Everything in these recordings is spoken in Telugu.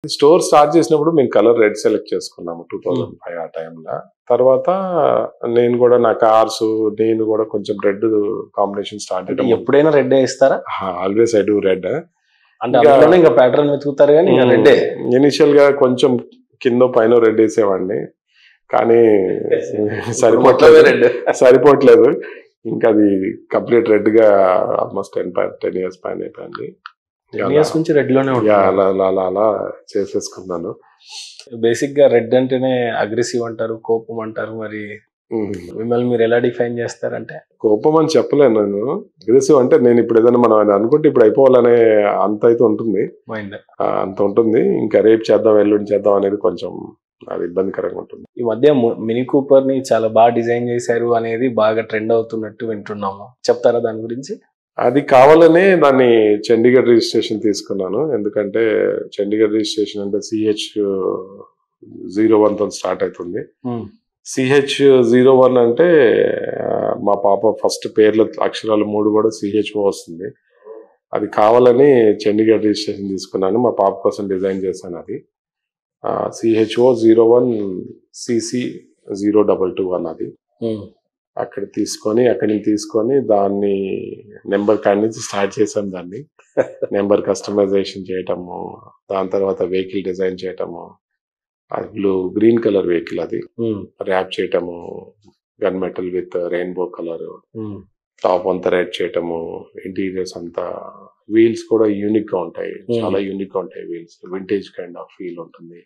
స్టోర్ స్టార్ట్ చేసినప్పుడు మేము కలర్ రెడ్ సెలెక్ట్ చేసుకున్నాము 2005 ఆ టైంలో. తర్వాత నేను కూడా నా కార్స్ నేను కూడా కొంచెం రెడ్ కాంబినేషన్ స్టార్ట్ చేయడం. ఎప్పుడైనా రెడ్ ఇస్తారా? Always I do red. అంటే ఇంకా ప్యాటర్న్ వెతుకుతారు కానీ రెడ్. ఇనిషియల్ గా కొంచెం కింద పైన రెడ్ వేసేవాడిని, కానీ సరిపోవట్లేదు. ఇంకా అది కంప్లీట్ రెడ్ గా ఆల్మోస్ట్ 10 years పైన అయిపోయింది. నుంచి రెడ్ లోనే అలా చేసేసుకున్నాను. బేసిక్ గా రెడ్ అంటేనే అగ్రెసివ్ అంటారు, కోపం అంటారు. మరి మిమ్మల్ని మీరు ఎలా డిఫైన్ చేస్తారంటే? కోపం అని చెప్పలేను నేను. అగ్రెసివ్ అంటే నేను ఇప్పుడు ఏదైనా మనం అనుకుంటే ఇప్పుడు అయిపోవాలనే అంత అయితే ఉంటుంది, అంత ఉంటుంది. ఇంకా రేపు చేద్దాం ఎల్లుండి చేద్దాం అనేది కొంచెం అది ఇబ్బందికరంగా ఉంటుంది. ఈ మధ్య మినీ కూపర్ ని చాలా బాగా డిజైన్ చేశారు అనేది బాగా ట్రెండ్ అవుతున్నట్టు వింటున్నాము, చెప్తారా దాని గురించి? అది కావాలనే దాన్ని చండీగఢ్ రిజిస్ట్రేషన్ తీసుకున్నాను. ఎందుకంటే చండీగఢ్ రిజిస్ట్రేషన్ అంటే CH01 తో స్టార్ట్ అవుతుంది. CH01 అంటే మా పాప ఫస్ట్ పేర్ల అక్షరాలు 3 కూడా CHO వస్తుంది. అది కావాలని చండీగఢ్ రిజిస్ట్రేషన్ తీసుకున్నాను. మా పాప కోసం డిజైన్ చేశాను. అది CHO01 CC0221 అది. అక్కడి నుంచి తీసుకొని దాన్ని నెంబర్ కాడి నుంచి స్టార్ట్ చేసాం. దాన్ని నెంబర్ కస్టమైజేషన్ చేయటము, దాని తర్వాత వెహికల్ డిజైన్ చేయటము, అది గ్రీన్ కలర్ వెహికల్ అది ర్యాప్ చేయటము, gun metal with rainbow colour, top అంతా రెడ్ చేయటము, ఇంటీరియర్స్ అంతా. వీల్స్ కూడా యూనిక్ గా ఉంటాయి, చాలా యూనిక్ గా ఉంటాయి wheels. Vintage kind of feel ఉంటుంది.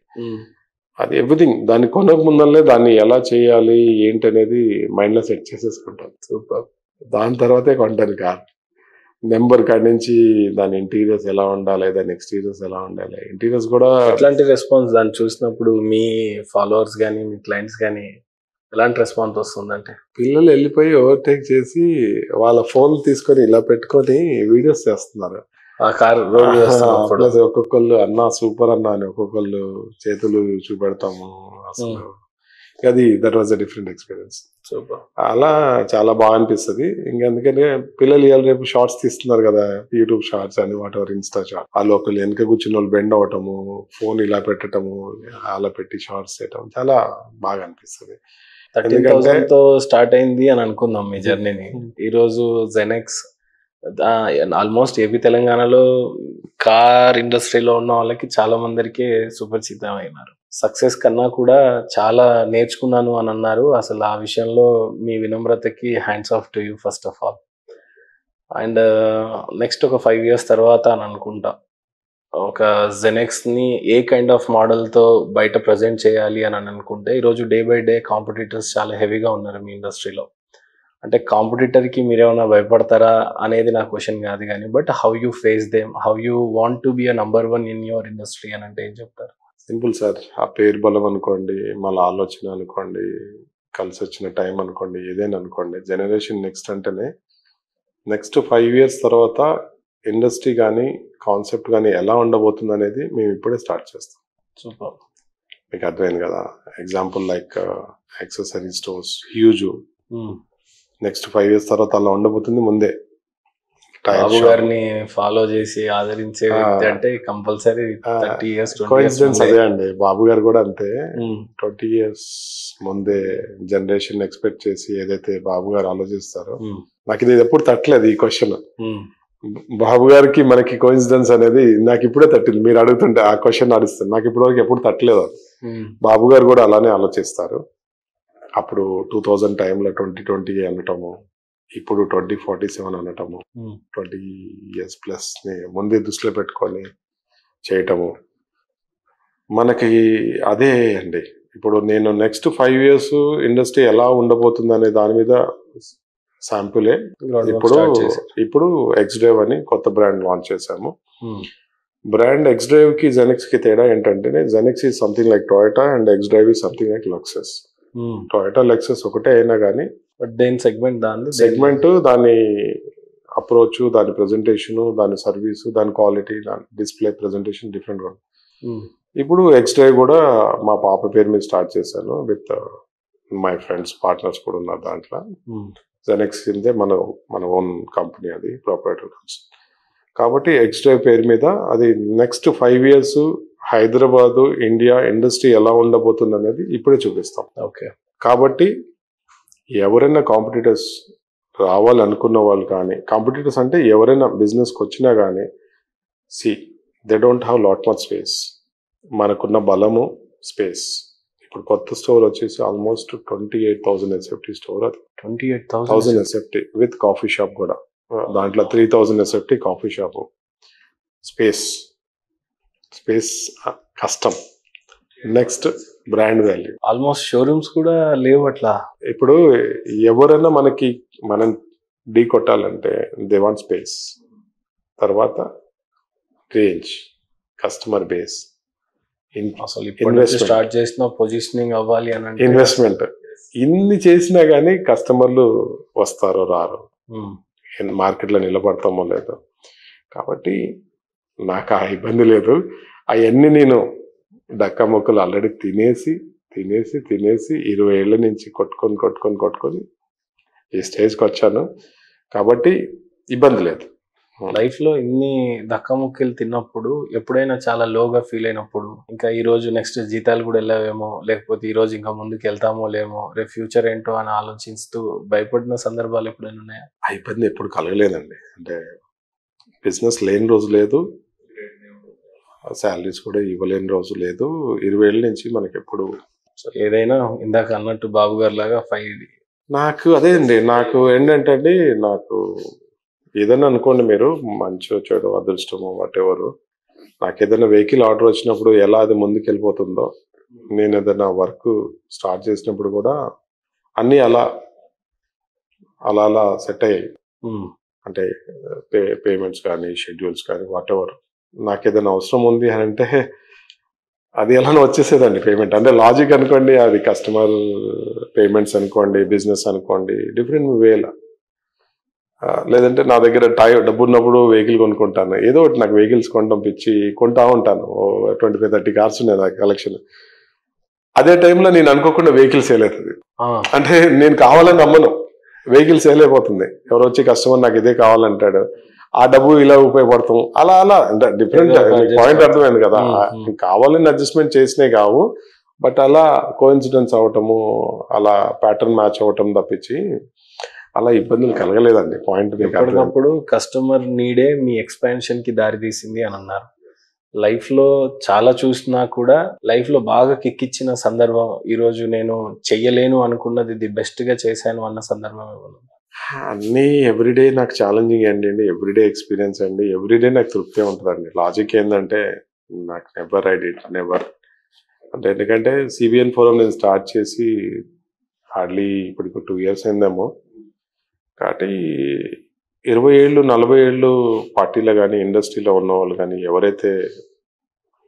అది ఎవ్రీథింగ్ దాన్ని కొనక ముందల్లే దాన్ని ఎలా చేయాలి ఏంటి అనేది మైండ్ లో సెట్ చేసేసుకుంటాను. సూపర్. దాని తర్వాతే కొంటాను కార్. నెంబర్ కాడి నుంచి దాని ఇంటీరియర్స్ ఎలా ఉండాలి, దాని ఎక్స్టీరియర్స్ ఎలా ఉండాలి, ఇంటీరియర్స్ కూడా. ఎట్లాంటి రెస్పాన్స్ దాన్ని చూసినప్పుడు మీ ఫాలోవర్స్ కానీ మీ క్లయింట్స్ కానీ ఎలాంటి రెస్పాన్స్ వస్తుందంటే? పిల్లలు వెళ్ళిపోయి ఓవర్టేక్ చేసి వాళ్ళ ఫోన్ తీసుకొని ఇలా పెట్టుకొని వీడియోస్ చేస్తున్నారు. ఒక్కొక్కళ్ళు అన్నా సూపర్ అన్నా అని ఒక్కొక్కళ్ళు చేతులు చూపెడతాము. అసలు అది that was a different experience. Super. అలా చాలా బాగా అనిపిస్తుంది. ఎందుకంటే పిల్లలు ఇవాళ రేపు షార్ట్స్ తీస్తున్నారు కదా, యూట్యూబ్ షార్ట్స్ అని వాట్ ఎవర్, ఇన్స్టా షార్ట్. వాళ్ళు ఒకళ్ళు వెనక కూర్చున్న వాళ్ళు బెండ్ అవటము, ఫోన్ ఇలా పెట్టడము, అలా పెట్టి షార్ట్స్ చేయటం చాలా బాగా అనిపిస్తుంది. 13,000 తో స్టార్ట్ అయింది అని అనుకుందాం మీ జర్నీని. ఈరోజు జెనెక్స్ ఆల్మోస్ట్ ఏపీ తెలంగాణలో కార్ ఇండస్ట్రీలో ఉన్న వాళ్ళకి చాలా మందికి సుపరిచితమైనారు. సక్సెస్ కన్నా కూడా చాలా నేర్చుకున్నాను అని అన్నారు. అసలు ఆ విషయంలో మీ వినమ్రతకి hands off to you first of all. And next ఒక 5 years తర్వాత అని అనుకుంటా ఒక జెనెక్స్ని ఏ కైండ్ ఆఫ్ మోడల్తో బయట ప్రజెంట్ చేయాలి అని అనుకుంటే, ఈరోజు డే బై డే కాంపిటీటర్స్ చాలా హెవీగా ఉన్నారు మీ ఇండస్ట్రీలో. అంటే కాంపిటీటర్కి మీరేమైనా భయపడతారా అనేది నా క్వశ్చన్ కాదు కానీ, but how you face them, how you want to be a number 1 in your industry అని అంటే ఏం చెప్తారు? Simple sir. ఆ పేరు బలం అనుకోండి, మళ్ళీ ఆలోచన అనుకోండి, కలిసి వచ్చిన టైం అనుకోండి, ఏదైనా అనుకోండి, జనరేషన్ నెక్స్ట్ అంటేనే నెక్స్ట్ 5 years తర్వాత ఇండస్ట్రీ కానీ కాన్సెప్ట్ కానీ ఎలా ఉండబోతుంది అనేది మేము ఇప్పుడే స్టార్ట్ చేస్తాం. సూపర్. మీకు అర్థమైంది కదా. Example like accessory stores huge. Next 5 years తర్వాత అలా ఉండబోతుంది. ముందే బాబు గారిని ఫాలో చేసి ఆదరించే వ్యక్తి అంటే కంపల్సరీ 30 years అదే అండి. బాబు గారు కూడా అంతే. 20 years ముందే జనరేషన్ ఎక్స్పెక్ట్ చేసి ఏదైతే బాబు గారు ఆలోచిస్తారో, నాకు ఇది ఎప్పుడు తట్టలేదు ఈ క్వశ్చన్. బాబు గారికి మనకి కోఇన్సిడెన్స్ అనేది నాకు ఇప్పుడే తట్టింది. మీరు అడుగుతుంటే ఆ క్వశ్చన్ అడుగుతుంది. నాకు ఇప్పటివరకు ఎప్పుడు తట్టలేదు. బాబు గారు కూడా అలానే ఆలోచిస్తారు. అప్పుడు 2000 టైంలో 2020 అనటము, ఇప్పుడు 2047 అనటము, 20 years ప్లస్ ని ముందే దృష్టిలో పెట్టుకొని చేయటము మనకి అదే అండి. ఇప్పుడు నేను నెక్స్ట్ 5 years ఇండస్ట్రీ ఎలా ఉండబోతుంది అనే దాని మీద శాంపులే. ఇప్పుడు ఎక్స్డ్రైవ్ అని కొత్త బ్రాండ్ లాంచ్ చేశాము. బ్రాండ్ ఎక్స్డ్రైవ్ కి జెనెక్స్ కి తేడా ఏంటంటే, Genex is something like Toyota and XDrive is something like Lexus. Toyota Lexus ఒకటే అయినా కానీ సెగ్మెంట్, దాని అప్రోచ్, దాని ప్రెజెంటేషన్, దాని సర్వీస్, దాని క్వాలిటీ, దాని డిస్ప్లే ప్రెజెంటేషన్ డిఫరెంట్ గా. ఇప్పుడు ఎక్స్డ్రైవ్ కూడా మా పాప పేరు మీద స్టార్ట్ చేశాను. విత్ మై ఫ్రెండ్స్, పార్ట్నర్స్ కూడా ఉన్నారు దాంట్లో. జెనెక్స్ కిందే మన ఓన్ కంపెనీ, అది ప్రొప్రైటరీ కంపెనీ. కాబట్టి ఎక్స్డ్రైవ్ పేరు మీద అది next 5 years Hyderabad India industry ఎలా ఉండబోతుంది అనేది ఇప్పుడే చూపిస్తాం. ఓకే. కాబట్టి ఎవరైనా కాంపిటీటర్స్ రావాలనుకున్న వాళ్ళు కానీ, కాంపిటీటర్స్ అంటే ఎవరైనా బిజినెస్కి వచ్చినా కానీ, they don't have lot much space. మనకున్న బలము స్పేస్. ఇప్పుడు కొత్త స్టోర్ వచ్చేసి ఆల్మోస్ట్ 28,000 SFT స్టోర్. అది 28,000 SFT విత్ కాఫీ షాప్ కూడా. దాంట్లో 3,000 SFT కాఫీ షాప్. స్పేస్ కష్టం. Next brand value. Almost showrooms కూడా లేవు అట్లా. ఇప్పుడు ఎవరైనా మనం ఢీ కొట్టాలంటే దే వాంట్ స్పేస్, తర్వాత రేంజ్, కస్టమర్ బేస్, అసలు ఇప్పుడు స్టార్ట్ చేసిన పొజిషనింగ్ అవ్వాలి అని అంటే ఇన్వెస్ట్మెంట్. ఇన్ని చేసినా కానీ కస్టమర్లు వస్తారో రారు, మార్కెట్లో నిలబడతామో లేదో. కాబట్టి నాకు ఆ ఇబ్బంది లేదు. అవన్నీ నేను డక్కా మొక్కలు ఆల్రెడీ తినేసి 20 ఏళ్ళ నుంచి కొట్టుకొని ఈ స్టేజ్కి వచ్చాను. కాబట్టి ఇబ్బంది లేదు. లైఫ్ లో ఇన్ని దక్కముక్కలు తిన్నప్పుడు ఎప్పుడైనా చాలా లోగా ఫీల్ అయినప్పుడు, ఇంకా ఈ రోజు నెక్స్ట్ జీతాలు కూడా వెళ్ళవేమో, లేకపోతే ఈ రోజు ఇంకా ముందుకు వెళ్తామో లేమో, రేపు ఫ్యూచర్ ఏంటో అని ఆలోచిస్తూ భయపడిన సందర్భాలు ఎప్పుడైనా ఉన్నాయా? ఆ ఇబ్బంది ఎప్పుడు కలగలేదండి. అంటే బిజినెస్ లేని రోజు లేదు, శాలరీస్ కూడా ఇవ్వలేని రోజు లేదు. 20 ఏళ్ళ నుంచి మనకి ఎప్పుడు ఏదైనా ఇందాక అన్నట్టు బాబు గారు లాగా నాకు అదే అండి. నాకు ఏంటంటే అండి, నాకు ఏదైనా అనుకోండి, మీరు మంచో చెడు అదృష్టమో వాటెవరు, నాకు ఏదైనా వెహికల్ ఆర్డర్ వచ్చినప్పుడు ఎలా అది ముందుకు వెళ్ళిపోతుందో, నేను ఏదైనా వర్క్ స్టార్ట్ చేసినప్పుడు కూడా అన్నీ అలా సెట్ అయ్యాయి. అంటే పేమెంట్స్ కానీ, షెడ్యూల్స్ కానీ, వాటెవర్. నాకు ఏదైనా అవసరం ఉంది అని అంటే అది ఎలా వచ్చేసేదండి పేమెంట్. అంటే లాజిక్ అనుకోండి, అది కస్టమర్ పేమెంట్స్ అనుకోండి, బిజినెస్ అనుకోండి, డిఫరెంట్ వేల. లేదంటే నా దగ్గర డబ్బు ఉన్నప్పుడు వెహికల్ కొనుక్కుంటాను. ఏదో ఒకటి నాకు వెహికల్స్ కొనడం పిచ్చి, కొంటా ఉంటాను. 25-30 కార్స్ ఉన్నాయి నాకు కలెక్షన్. అదే టైంలో నేను అనుకోకుండా వెహికల్ సేల్ అవుతుంది. అంటే నేను కావాలని నమ్మను, వెహికల్ సేల్ అయిపోతుంది. ఎవరో వచ్చి కస్టమర్ నాకు ఇదే కావాలంటాడు, ఆ డబ్బు ఇలా ఉపయోగపడతాం. అలా అంటే డిఫరెంట్ పాయింట్ అర్థమైంది కదా. కావాలని అడ్జస్ట్మెంట్ చేసినే కావు, బట్ అలా కోఇన్సిడెన్స్ అవటము, అలా ప్యాటర్న్ మ్యాచ్ అవటం తప్పించి అలా ఇబ్బందులు కలగలేదండి. పాయింట్ ఎప్పటికప్పుడు కస్టమర్ నీడే మీ ఎక్స్పాన్షన్ కి దారి తీసింది అని అన్నారు. లైఫ్ లో చాలా చూసినా కూడా లైఫ్ లో బాగా కిక్కిచ్చిన సందర్భం, ఈ రోజు నేను చెయ్యలేను అనుకున్నది ది బెస్ట్ గా చేశాను అన్న సందర్భం ఏమన్నా? అన్నీ ఎవ్రీడే నాకు ఛాలెంజింగ్ అండి, ఎవ్రీడే ఎక్స్పీరియన్స్ అండి, ఎవ్రీడే నాకు తృప్తి ఉంటుందండి. లాజిక్ ఏంటంటే నాకు నెవర్ అంటే, ఎందుకంటే సిబిఎన్ ఫోరం నేను స్టార్ట్ చేసి హార్డ్లీ ఇప్పుడు 2 years అయిందేమో. కాబట్టి 20 ఏళ్ళు 40 ఏళ్ళు పార్టీలో కానీ, ఇండస్ట్రీలో ఉన్న వాళ్ళు కానీ, ఎవరైతే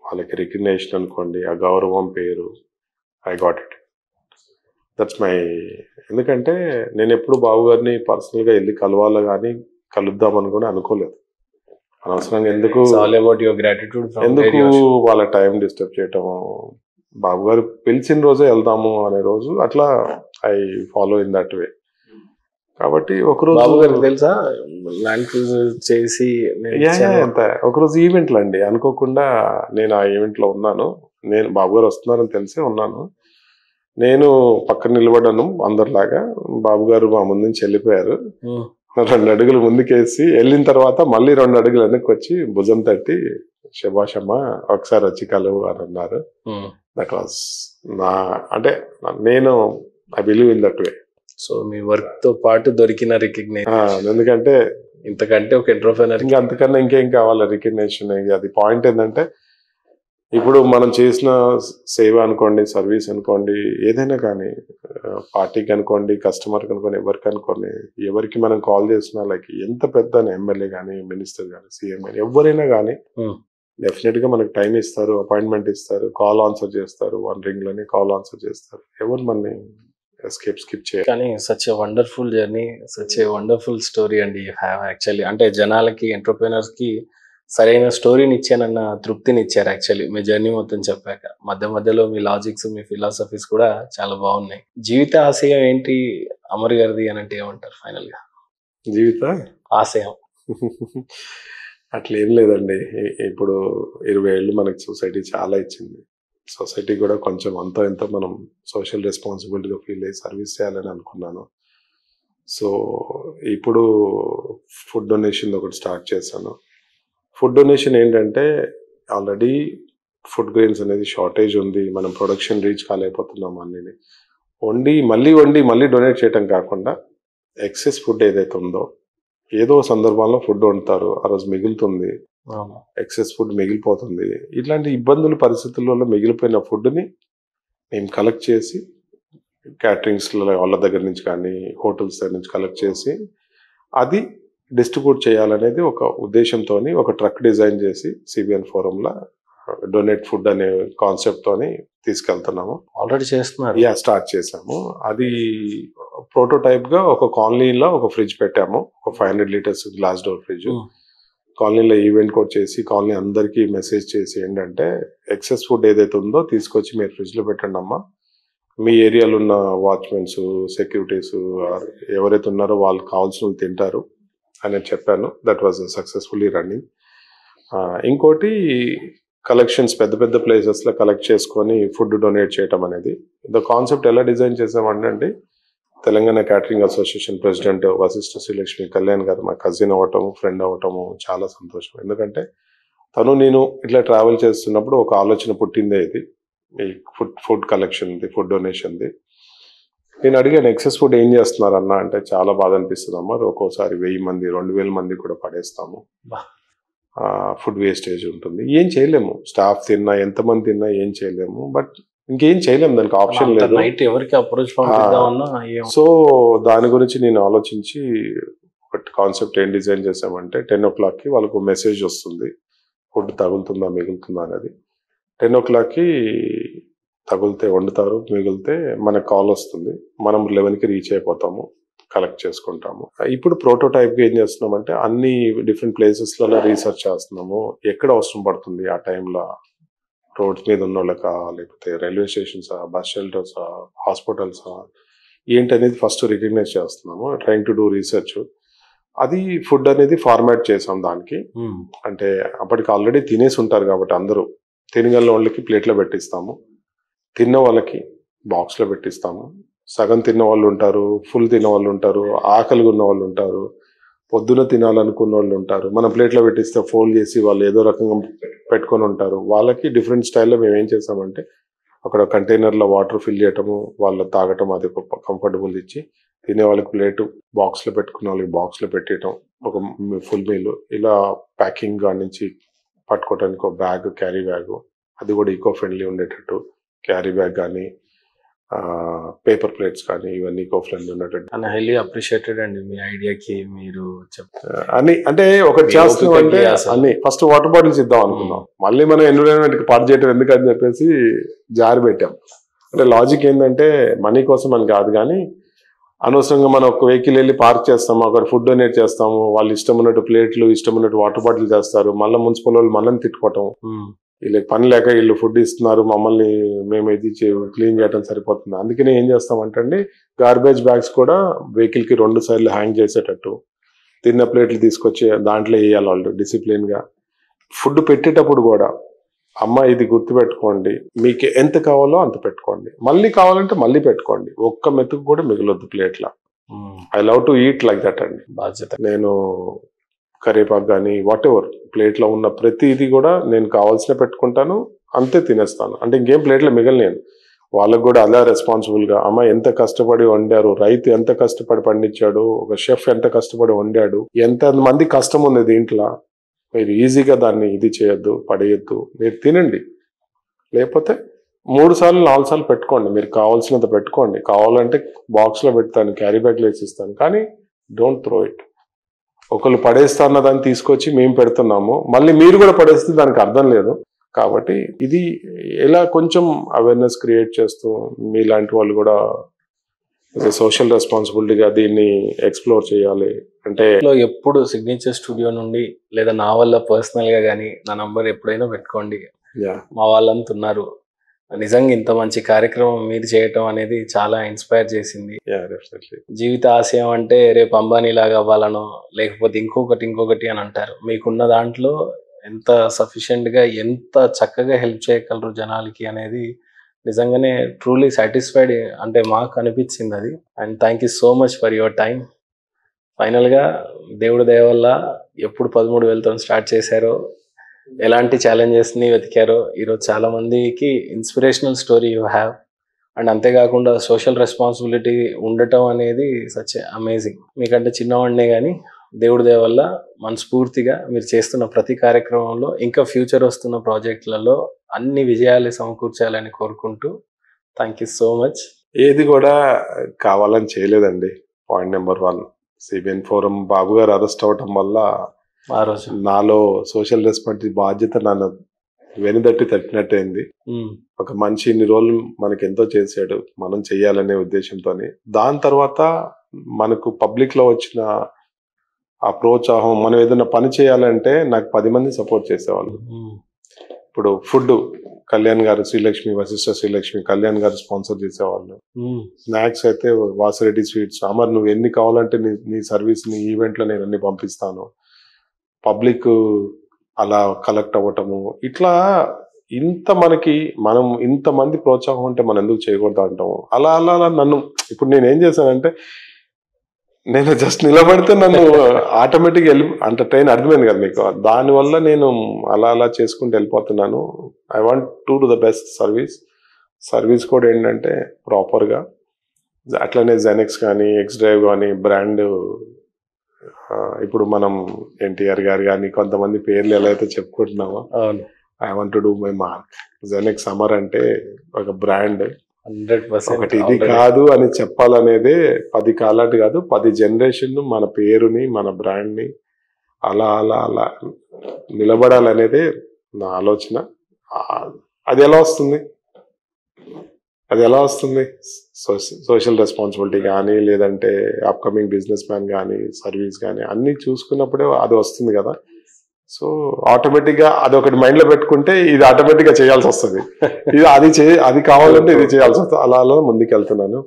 వాళ్ళకి రికగ్నేషన్ అనుకోండి, ఆ గౌరవం, పేరు, I got it. That's my. ఎందుకంటే నేను ఎప్పుడు బాబు గారిని పర్సనల్గా వెళ్ళి కలవాలో కానీ, కలుద్దామని కూడా అనుకోలేదు. అనవసరంగా ఎందుకు వాళ్ళ టైం డిస్టర్బ్ చేయటము. బాబు గారు పిలిచిన రోజే వెళ్దాము అనే రోజు, అట్లా I follow in that way. కాబట్టి ఒకరోజు తెలుసా ల్యాండ్ క్రూజర్ చేసి ఒకరోజు ఈవెంట్లు అండి, అనుకోకుండా నేను ఆ ఈవెంట్ లో ఉన్నాను. నేను బాబు గారు వస్తున్నారని తెలిసే ఉన్నాను. నేను పక్కన నిలబడ్డాను అందరిలాగా. బాబు గారు మా ముందు నుంచి వెళ్ళిపోయారు. 2 అడుగులు ముందుకేసి వెళ్ళిన తర్వాత మళ్ళీ 2 అడుగులు వెనక్కి వచ్చి భుజం తట్టి, శభాషమ్మ ఒకసారి వచ్చి కలువు అని అన్నారు. దట్ వాస్ అంటే నేను I believe in that way. So me work తో పాటు దొరికిన రికగ్నేషన్, ఎందుకంటే ఇంతకంటే ఒక ఎంటర్‌ప్రెన్యూర్ ఇంకా అంతకన్నా ఇంకేం కావాలి రికగ్నేషన్. అది పాయింట్ ఏంటంటే, ఇప్పుడు మనం చేసిన సేవ అనుకోండి, సర్వీస్ అనుకోండి, ఏదైనా కానీ, పార్టీకి అనుకోండి, కస్టమర్కి అనుకోండి, ఎవరికి అనుకోండి, ఎవరికి మనం కాల్ చేసినా, లైక్ ఎంత పెద్ద ఎమ్మెల్యే కానీ, మినిస్టర్ కానీ, సీఎం కానీ, ఎవరైనా కానీ డెఫినెట్ గా మనకు టైం ఇస్తారు, అపాయింట్మెంట్ ఇస్తారు, కాల్ ఆన్సర్ చేస్తారు, 1 ring లోనే కాల్ ఆన్సర్ చేస్తారు. ఎవరు మనని స్కిప్ చేయాలి. కానీ such a wonderful journey, such a wonderful story అండి యూ హ్యావ్ యాక్చువల్లీ. అంటే జనాలకి, ఎంటర్‌ప్రెన్యూర్స్ కి సరైన స్టోరీని ఇచ్చానన్న తృప్తిని ఇచ్చారు యాక్చువల్లీ మీ జర్నీ మొత్తం చెప్పాక. మధ్యలో మీ లాజిక్స్, మీ ఫిలాసఫీస్ కూడా చాలా బాగున్నాయి. జీవిత ఆశయం ఏంటి అమర్ గారిది అని అంటే ఏమంటారు ఫైనల్ గా? జీవిత ఆశయం అట్లా ఏం లేదండి. ఇప్పుడు 20 ఏళ్ళు మనకి సొసైటీ చాలా ఇచ్చింది. సొసైటీ కూడా కొంచెం అంతో ఎంతో మనం సోషల్ రెస్పాన్సిబిలిటీగా ఫీల్ అయ్యి సర్వీస్ చేయాలని అనుకున్నాను. సో ఇప్పుడు ఫుడ్ డొనేషన్ ఒకటి స్టార్ట్ చేశాను. ఫుడ్ డొనేషన్ ఏంటంటే ఆల్రెడీ ఫుడ్ గ్రెయిన్స్ అనేది షార్టేజ్ ఉంది. మనం ప్రొడక్షన్ రీచ్ కాలేకపోతున్నాం అన్నిని. వండి మళ్ళీ డొనేట్ చేయటం కాకుండా ఎక్సెస్ ఫుడ్ ఏదైతే ఉందో ఏదో సందర్భంలో ఫుడ్ వండుతారు, ఆ రోజు మిగులుతుంది, ఎక్సెస్ ఫుడ్ మిగిలిపోతుంది. ఇట్లాంటి ఇబ్బందుల పరిస్థితుల్లో మిగిలిపోయిన ఫుడ్ని మేము కలెక్ట్ చేసి క్యాటరింగ్స్ వాళ్ళ దగ్గర నుంచి కానీ హోటల్స్ దగ్గర నుంచి కలెక్ట్ చేసి అది డిస్ట్రిబ్యూట్ చేయాలనేది ఒక ఉద్దేశంతో ఒక ట్రక్ డిజైన్ చేసి సిబిఎన్ ఫోరంలో డొనేట్ ఫుడ్ అనే కాన్సెప్ట్ తోని తీసుకెళ్తున్నాము. ఆల్రెడీ చేస్తున్నారు. స్టార్ట్ చేసాము. అది ప్రోటోటైప్ గా ఒక కాలనీలో ఒక ఫ్రిడ్జ్ పెట్టాము, ఒక 500 లీటర్స్ గ్లాస్ డోర్ ఫ్రిడ్జ్. కాలనీలో ఈవెంట్ కూడా చేసి కాలనీ అందరికీ మెసేజ్ చేసి ఏంటంటే ఎక్సెస్ ఫుడ్ ఏదైతే ఉందో తీసుకొచ్చి మీరు ఫ్రిడ్జ్ లో పెట్టండి అమ్మా, మీ ఏరియాలో ఉన్న వాచ్మెన్స్, సెక్యూరిటీస్ ఎవరైతే ఉన్నారో వాళ్ళు కావాల్సిన తింటారు అని చెప్పాను. That was successfully running. ఇంకోటి కలెక్షన్స్ పెద్ద పెద్ద ప్లేసెస్లో కలెక్ట్ చేసుకొని ఫుడ్ డొనేట్ చేయటం అనేది. ద కాన్సెప్ట్ ఎలా డిజైన్ చేసామంటే Telangana catering association president Vashishta Srilakshmi Kalyan గారు మా కజిన్ అవ్వటము, ఫ్రెండ్ అవ్వటము చాలా సంతోషం. ఎందుకంటే తను నేను ఇట్లా ట్రావెల్ చేస్తున్నప్పుడు ఒక ఆలోచన పుట్టిందే ఇది, ఈ ఫుడ్ కలెక్షన్ది, ఫుడ్ డొనేషన్ది. నేను అడిగాను ఎక్సెస్ ఫుడ్ ఏం చేస్తున్నారు అన్న అంటే చాలా బాధ అనిపిస్తుంది అమ్మ, ఒక్కోసారి 1000 మంది 2000 మంది కూడా పడేస్తాము, ఫుడ్ వేస్టేజ్ ఉంటుంది, ఏం చేయలేము, స్టాఫ్ తిన్నా ఎంతమంది తిన్నా ఏం చేయలేము, బట్ ఇంకేం చేయలేము, దానికి ఆప్షన్ లేదు. సో దాని గురించి నేను ఆలోచించి ఒకటి కాన్సెప్ట్ ఏం డిజైన్ చేసామంటే 10 o'clock వాళ్ళకు మెసేజ్ వస్తుంది ఫుడ్ తగులుతుందా మిగులుతుందా అనేది. 10 o'clock తగులితే వండుతారు, మిగిలితే మనకు కాల్ వస్తుంది, మనం 11 రీచ్ అయిపోతాము, కలెక్ట్ చేసుకుంటాము. ఇప్పుడు ప్రోటోటైప్గా ఏం చేస్తున్నామంటే అన్ని డిఫరెంట్ ప్లేసెస్లలో రీసెర్చ్ చేస్తున్నాము, ఎక్కడ అవసరం పడుతుంది ఆ టైంలో, రోడ్స్ మీద ఉన్న వాళ్ళకా, లేకపోతే రైల్వే స్టేషన్సా, బస్ షెల్టర్సా, హాస్పిటల్సా, ఏంటనేది ఫస్ట్ రికగ్నైజ్ చేస్తున్నాము, ట్రైంగ్ టు డూ రీసెర్చ్. అది ఫుడ్ అనేది ఫార్మాట్ చేసాం దానికి. అంటే అప్పటికి ఆల్రెడీ తినేసి ఉంటారు కాబట్టి అందరూ తినగల వాళ్ళకి ప్లేట్లో పెట్టిస్తాము, తిన్న వాళ్ళకి బాక్స్లో పెట్టిస్తాము, సగం తిన్న వాళ్ళు ఉంటారు, ఫుల్ తిన్న వాళ్ళు ఉంటారు, ఆకలిగా ఉన్న వాళ్ళు ఉంటారు, పొద్దున తినాలనుకున్న వాళ్ళు ఉంటారు. మన ప్లేట్లో పెట్టిస్తే ఫోల్డ్ చేసి వాళ్ళు ఏదో రకంగా పెట్టుకొని ఉంటారు. వాళ్ళకి డిఫరెంట్ స్టైల్లో మేము ఏం చేసామంటే అక్కడ కంటైనర్లో వాటర్ ఫిల్ చేయటము, వాళ్ళు తాగటం, అది కంఫర్టబుల్ ఇచ్చి, తినే వాళ్ళకి ప్లేటు బాక్స్లో పెట్టుకున్న వాళ్ళకి బాక్స్లో పెట్టేయటం, ఒక ఫుల్ మీల్ ఇలా ప్యాకింగ్ కాడి నుంచి పట్టుకోవడానికి ఒక బ్యాగ్, క్యారీ బ్యాగ్, అది కూడా ఈకో ఫ్రెండ్లీ ఉండేటట్టు క్యారీ బ్యాగ్ కానీ పేపర్ ప్లేట్స్ కానీ ఇవన్నీ ఈకో ఫ్రెండ్లీ ఉండేటట్టు. హైలీ అప్రిషియేటెడ్ అండి మీ ఐడియాకి. మీరు అని అంటే ఒకటి చేస్తున్నాం అంటే అన్ని ఫస్ట్ వాటర్ బాటిల్స్ ఇద్దాం అనుకున్నాం, మళ్ళీ మనం ఎన్విరాన్మెంట్ కి పాటు చేయటం ఎందుకని చెప్పేసి జారి పెట్టాం. అంటే లాజిక్ ఏంటంటే మనీ కోసం అని కాదు, కానీ అనవసరంగా మనం ఒక వెహికల్ వెళ్ళి పార్క్ చేస్తాము, అక్కడ ఫుడ్ డొనేట్ చేస్తాము, వాళ్ళు ఇష్టం ఉన్నట్టు ప్లేట్లు, ఇష్టం ఉన్నట్టు వాటర్ బాటిల్ చేస్తారు, మళ్ళీ మున్సిపల్ వాళ్ళు మనల్ని తిట్టుకోవటం, వీళ్ళకి పని లేక వీళ్ళు ఫుడ్ ఇస్తున్నారు, మమ్మల్ని మేము ఇది క్లీన్ చేయడం సరిపోతుంది. అందుకనే ఏం చేస్తామంటే అండి, గార్బేజ్ బ్యాగ్స్ కూడా వెహికల్ కి 2 సైడ్లు హ్యాంగ్ చేసేటట్టు, తిన్న ప్లేట్లు తీసుకొచ్చి దాంట్లో వేయాలి వాళ్ళు డిసిప్లిన్ గా. ఫుడ్ పెట్టేటప్పుడు కూడా అమ్మ ఇది గుర్తుపెట్టుకోండి, మీకు ఎంత కావాలో అంత పెట్టుకోండి, మళ్ళీ కావాలంటే మళ్ళీ పెట్టుకోండి, ఒక్క మెతుకు కూడా మిగలొద్దు ప్లేట్ల. I love to eat like that అండి. బాధ్యత. నేను కరివేపాకు కానీ వాట్ ఎవర్ ప్లేట్లో ఉన్న ప్రతిది కూడా నేను కావాల్సిన పెట్టుకుంటాను, అంతే తినేస్తాను. అంటే ఇంకేం ప్లేట్లో మిగలలేను. వాళ్ళకు కూడా అలా రెస్పాన్సిబుల్గా అమ్మ ఎంత కష్టపడి వండారు, రైతు ఎంత కష్టపడి పండించాడు, ఒక షెఫ్ ఎంత కష్టపడి వండాడు, ఎంత మంది కష్టం ఉంది దీంట్లో, మీరు ఈజీగా దాన్ని ఇది చేయొద్దు, పడేయద్దు, మీరు తినండి, లేకపోతే 3 సార్లు 4 సార్లు పెట్టుకోండి, మీరు కావాల్సినంత పెట్టుకోండి, కావాలంటే బాక్స్లో పెడతాను, క్యారీ బ్యాగ్లో వేసిస్తాను, కానీ డోంట్ త్రో ఇట్. ఒకళ్ళు పడేస్తా అన్న దాన్ని తీసుకొచ్చి మేము పెడుతున్నాము, మళ్ళీ మీరు కూడా పడేస్తే దానికి అర్థం లేదు. కాబట్టి ఇది ఎలా కొంచెం అవేర్నెస్ క్రియేట్ చేస్తూ మీలాంటి వాళ్ళు కూడా సోషల్ రెస్పాన్సిబిలిటీగా దీన్ని ఎక్స్ప్లోర్ చేయాలి. అంటే ఎప్పుడు సిగ్నేచర్ స్టూడియో నుండి లేదా నా వల్ల పర్సనల్ గా కానీ నా నంబర్ ఎప్పుడైనా పెట్టుకోండి, మా వాళ్ళంతా ఉన్నారు, నిజంగా ఇంత మంచి కార్యక్రమం మీరు చేయటం అనేది చాలా ఇన్స్పైర్ చేసింది. డెఫినెట్లీ. జీవిత ఆశయం అంటే రేపు అంబానీ లాగా అవ్వాలనో లేకపోతే ఇంకొకటి అని అంటారు. మీకున్న దాంట్లో ఎంత సఫిషియెంట్ గా ఎంత చక్కగా హెల్ప్ చేయగలరు జనాలకి అనేది నిజంగానే ట్రూలీ సాటిస్ఫైడ్ అంటే మాకు అనిపించింది అది. And thank you so much for your time. Final గా దేవుడి దయ వల్ల ఎప్పుడు 13,000తో స్టార్ట్ చేశారో, ఎలాంటి ఛాలెంజెస్ ని వెతికారో, ఈరోజు చాలా మందికి inspirational story you have. And అంతేకాకుండా సోషల్ రెస్పాన్సిబిలిటీ ఉండటం అనేది సచ్ అమేజింగ్. మీకంటే చిన్నవాడినే కానీ దేవుడి దయ వల్ల మనస్ఫూర్తిగా మీరు చేస్తున్న ప్రతి కార్యక్రమంలో ఇంకా ఫ్యూచర్ వస్తున్న ప్రాజెక్టులలో అన్ని విజయాలు సమకూర్చాలని కోరుకుంటూ థ్యాంక్ యూ సో మచ్. ఏది కూడా కావాలని చేయలేదండి. పాయింట్ నెంబర్ 1, సిబిఎన్ ఫోరం బాబు గారు అరెస్ట్ అవటం వల్ల ఆ రోజు నాలో సోషల్ రెస్పాన్సిబిలిటీ బాధ్యత నన్ను వెనుదట్టి తట్టినట్టయింది. ఒక మనిషి ఇన్ని రోజులు మనకి ఎంతో చేశాడు, మనం చెయ్యాలనే ఉద్దేశంతో. దాని తర్వాత మనకు పబ్లిక్ లో వచ్చిన ఆ ప్రోత్సాహం, మనం ఏదైనా పని చేయాలంటే నాకు 10 మంది సపోర్ట్ చేసేవాళ్ళు. ఇప్పుడు ఫుడ్ కళ్యాణ్ గారు, శ్రీలక్ష్మి వశిష్ఠ శ్రీలక్ష్మి కళ్యాణ్ గారు స్పాన్సర్ చేసేవాళ్ళు. స్నాక్స్ అయితే వాసిరెడ్డి స్వీట్స్, అమర్ నువ్వు ఎన్ని కావాలంటే నీ సర్వీస్ నీ ఈవెంట్ లో నేను అన్ని పంపిస్తాను. పబ్లిక్ అలా కలెక్ట్ అవ్వటము, ఇట్లా మనం ఇంతమంది ప్రోత్సాహం ఉంటే మనం ఎందుకు చేయకూడదు అంటాము. అలా అలా అలా నన్ను ఇప్పుడు నేను ఏం చేశానంటే, నేను జస్ట్ నిలబడితే నన్ను ఆటోమేటిక్ అంటే ట్రైన్ అర్థమైంది కదా మీకు, దానివల్ల నేను అలా అలా చేసుకుంటూ వెళ్ళిపోతున్నాను. I want to do the best service కూడా ఏంటంటే ప్రాపర్గా. అట్లనే జెనెక్స్ కానీ ఎక్స్ డ్రైవ్ కానీ బ్రాండ్, ఇప్పుడు మనం ఎన్టీఆర్ గారు కానీ కొంతమంది పేర్లు ఎలా అయితే చెప్పుకుంటున్నామో, I want to do my mark. Genex Amar అంటే ఒక బ్రాండ్, 100% ఒకటి ఇది కాదు అని చెప్పాలనేదే 10 కాలాలు కాదు 10 జనరేషన్ మన పేరుని మన బ్రాండ్ ని అలా అలా అలా నిలబడాలనేదే నా ఆలోచన. అది ఎలా వస్తుంది సోషల్ రెస్పాన్సిబిలిటీ కానీ లేదంటే అప్కమింగ్ బిజినెస్ మ్యాన్ కానీ సర్వీస్ కానీ అన్ని చూసుకున్నప్పుడే అది వస్తుంది కదా. సో ఆటోమేటిక్ గా అది ఒకటి మైండ్ లో పెట్టుకుంటే ఇది ఆటోమేటిక్ గా చేయాల్సి వస్తుంది. అది కావాలంటే ఇది చేయాల్సి వస్తుంది. అలా అలా ముందుకు వెళ్తున్నాను.